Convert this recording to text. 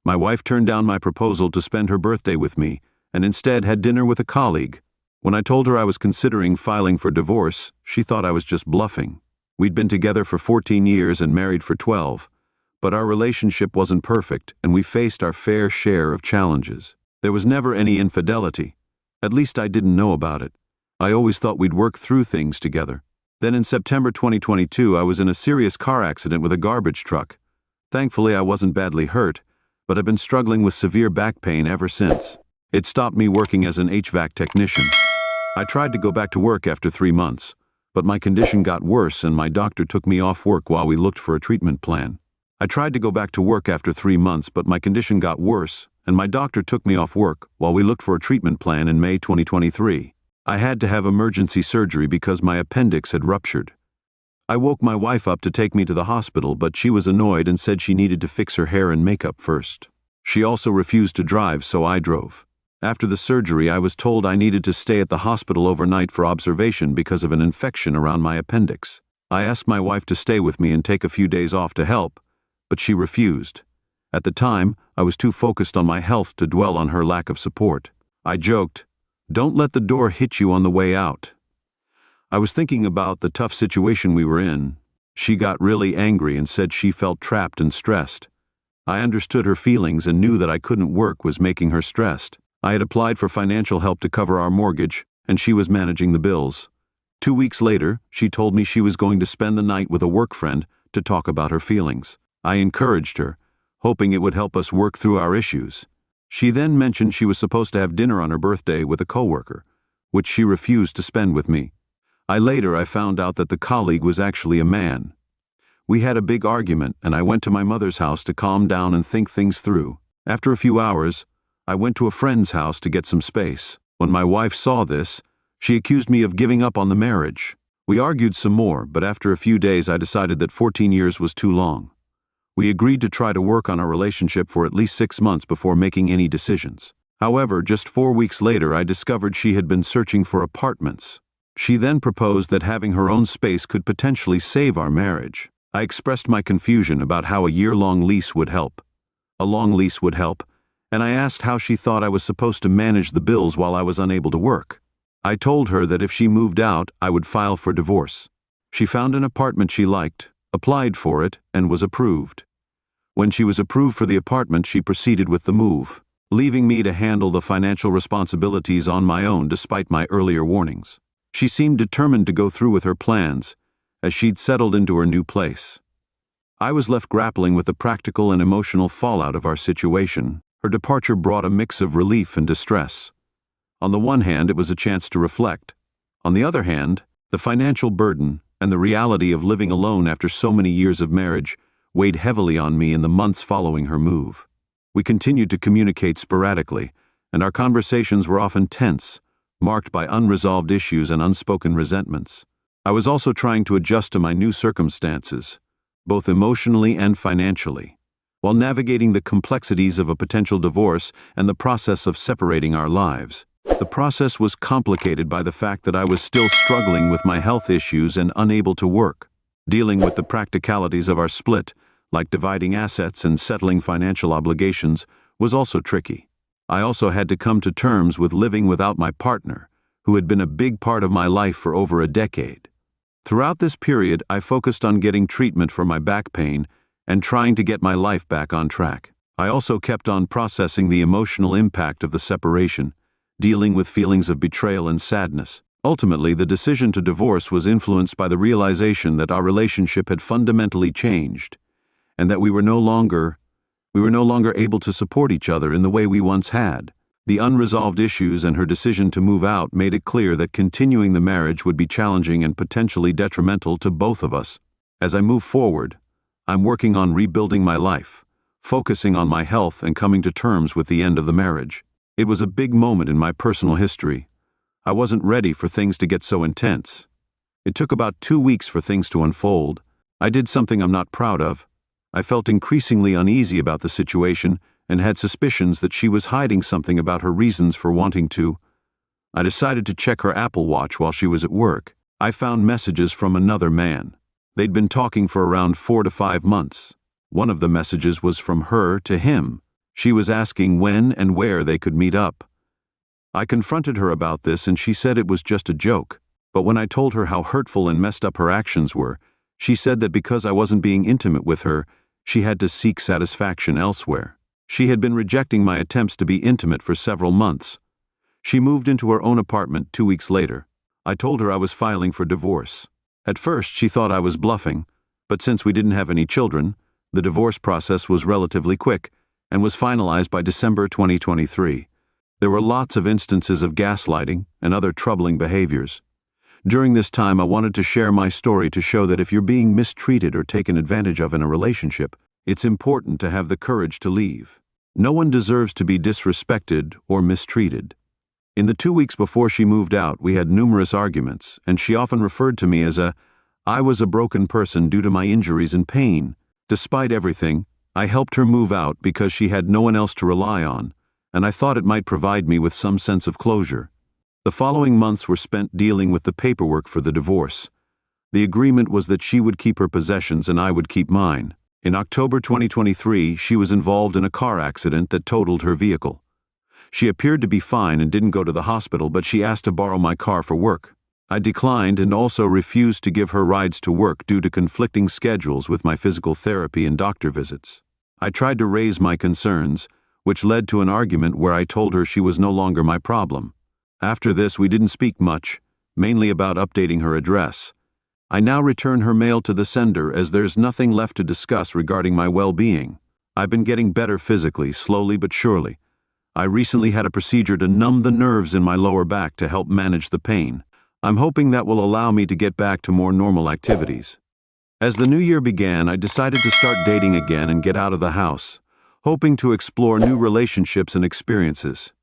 My wife turned down my proposal to spend her birthday with me and instead had dinner with a colleague. When I told her I was considering filing for divorce, she thought I was just bluffing. We'd been together for 14 years and married for 12, but our relationship wasn't perfect and we faced our fair share of challenges. There was never any infidelity. At least I didn't know about it. I always thought we'd work through things together. Then in September 2022, I was in a serious car accident with a garbage truck. Thankfully, I wasn't badly hurt, but I've been struggling with severe back pain ever since. It stopped me working as an HVAC technician. I tried to go back to work after 3 months, but my condition got worse and my doctor took me off work while we looked for a treatment plan. I tried to go back to work after 3 months, but my condition got worse and my doctor took me off work while we looked for a treatment plan in May 2023. I had to have emergency surgery because my appendix had ruptured. I woke my wife up to take me to the hospital, but she was annoyed and said she needed to fix her hair and makeup first. She also refused to drive, so I drove. After the surgery, I was told I needed to stay at the hospital overnight for observation because of an infection around my appendix. I asked my wife to stay with me and take a few days off to help, but she refused. At the time, I was too focused on my health to dwell on her lack of support. I joked, "Don't let the door hit you on the way out." I was thinking about the tough situation we were in. She got really angry and said she felt trapped and stressed. I understood her feelings and knew that I couldn't work was making her stressed. I had applied for financial help to cover our mortgage, and she was managing the bills. 2 weeks later, she told me she was going to spend the night with a work friend to talk about her feelings. I encouraged her, hoping it would help us work through our issues. She then mentioned she was supposed to have dinner on her birthday with a coworker, which she refused to spend with me. Later I found out that the colleague was actually a man. We had a big argument and I went to my mother's house to calm down and think things through. After a few hours, I went to a friend's house to get some space. When my wife saw this, she accused me of giving up on the marriage. We argued some more, but after a few days I decided that 14 years was too long. We agreed to try to work on our relationship for at least 6 months before making any decisions. However, just 4 weeks later, I discovered she had been searching for apartments. She then proposed that having her own space could potentially save our marriage. I expressed my confusion about how a year-long lease would help. A long lease would help, and I asked how she thought I was supposed to manage the bills while I was unable to work. I told her that if she moved out, I would file for divorce. She found an apartment she liked, applied for it, and was approved. When she was approved for the apartment, she proceeded with the move, leaving me to handle the financial responsibilities on my own despite my earlier warnings. She seemed determined to go through with her plans, as she'd settled into her new place. I was left grappling with the practical and emotional fallout of our situation. Her departure brought a mix of relief and distress. On the one hand, it was a chance to reflect. On the other hand, the financial burden and the reality of living alone after so many years of marriage weighed heavily on me in the months following her move. We continued to communicate sporadically, and our conversations were often tense, marked by unresolved issues and unspoken resentments. I was also trying to adjust to my new circumstances, both emotionally and financially, while navigating the complexities of a potential divorce and the process of separating our lives. The process was complicated by the fact that I was still struggling with my health issues and unable to work. Dealing with the practicalities of our split, like dividing assets and settling financial obligations, was also tricky. I also had to come to terms with living without my partner, who had been a big part of my life for over a decade. Throughout this period, I focused on getting treatment for my back pain and trying to get my life back on track. I also kept on processing the emotional impact of the separation, dealing with feelings of betrayal and sadness. Ultimately, the decision to divorce was influenced by the realization that our relationship had fundamentally changed, and that we were no longer able to support each other in the way we once had. The unresolved issues and her decision to move out made it clear that continuing the marriage would be challenging and potentially detrimental to both of us. As I move forward, I'm working on rebuilding my life, focusing on my health and coming to terms with the end of the marriage. It was a big moment in my personal history. I wasn't ready for things to get so intense. It took about 2 weeks for things to unfold. I did something I'm not proud of. I felt increasingly uneasy about the situation and had suspicions that she was hiding something about her reasons for wanting to. I decided to check her Apple Watch while she was at work. I found messages from another man. They'd been talking for around 4 to 5 months. One of the messages was from her to him, She was asking when and where they could meet up. I confronted her about this and she said it was just a joke, but when I told her how hurtful and messed up her actions were, she said that because I wasn't being intimate with her, she had to seek satisfaction elsewhere. She had been rejecting my attempts to be intimate for several months. She moved into her own apartment 2 weeks later. I told her I was filing for divorce. At first, she thought I was bluffing, but since we didn't have any children, the divorce process was relatively quick and was finalized by December 2023. There were lots of instances of gaslighting and other troubling behaviors. During this time, I wanted to share my story to show that if you're being mistreated or taken advantage of in a relationship, it's important to have the courage to leave. No one deserves to be disrespected or mistreated. In the 2 weeks before she moved out, we had numerous arguments, and she often referred to me as I was a broken person due to my injuries and pain. Despite everything, I helped her move out because she had no one else to rely on, and I thought it might provide me with some sense of closure. The following months were spent dealing with the paperwork for the divorce. The agreement was that she would keep her possessions and I would keep mine. In October 2023, she was involved in a car accident that totaled her vehicle. She appeared to be fine and didn't go to the hospital, but she asked to borrow my car for work. I declined and also refused to give her rides to work due to conflicting schedules with my physical therapy and doctor visits. I tried to raise my concerns, which led to an argument where I told her she was no longer my problem. After this, we didn't speak much, mainly about updating her address. I now return her mail to the sender as there's nothing left to discuss regarding my well-being. I've been getting better physically, slowly but surely. I recently had a procedure to numb the nerves in my lower back to help manage the pain. I'm hoping that will allow me to get back to more normal activities. As the new year began, I decided to start dating again and get out of the house, hoping to explore new relationships and experiences.